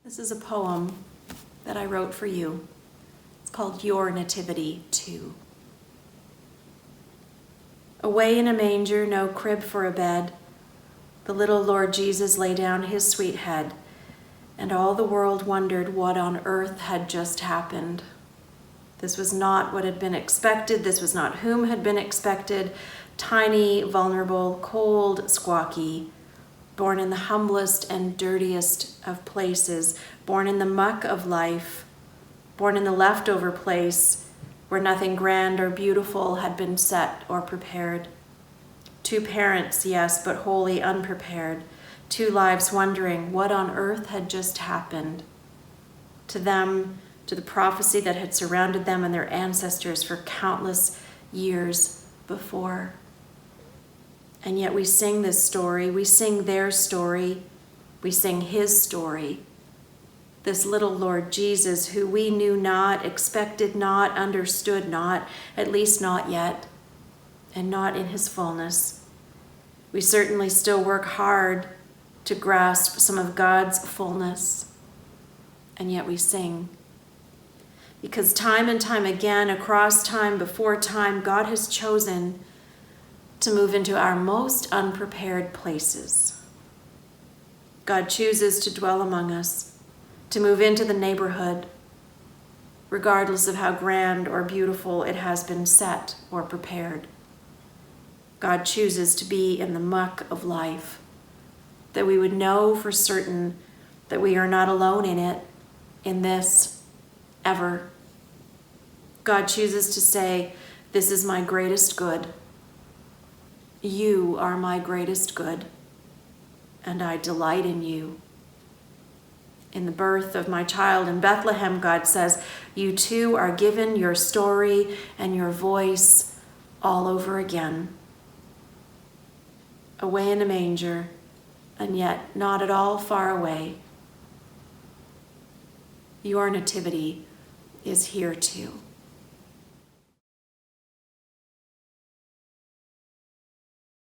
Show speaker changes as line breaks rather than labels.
This is a poem that I wrote for you. It's called Your Nativity Too. Away in a manger, no crib for a bed, the little Lord Jesus lay down his sweet head, and all the world wondered what on earth had just happened. This was not what had been expected. This was not whom had been expected. Tiny, vulnerable, cold, squawky, born in the humblest and dirtiest of places, born in the muck of life, born in the leftover place where nothing grand or beautiful had been set or prepared. Two parents, yes, but wholly unprepared. Two lives wondering what on earth had just happened. To them, to the prophecy that had surrounded them and their ancestors for countless years before. And yet we sing this story, we sing their story, we sing his story. This little Lord Jesus, who we knew not, expected not, understood not, at least not yet, and not in his fullness. We certainly still work hard to grasp some of God's fullness, and yet we sing. Because time and time again, across time, before time, God has chosen to move into our most unprepared places. God chooses to dwell among us, to move into the neighborhood, regardless of how grand or beautiful it has been set or prepared. God chooses to be in the muck of life, that we would know for certain that we are not alone in it, in this, ever. God chooses to say, "This is my greatest good. You are my greatest good, and I delight in you." In the birth of my child in Bethlehem, God says, you too are given your story and your voice all over again. Away in a manger, and yet not at all far away. Your nativity is here too.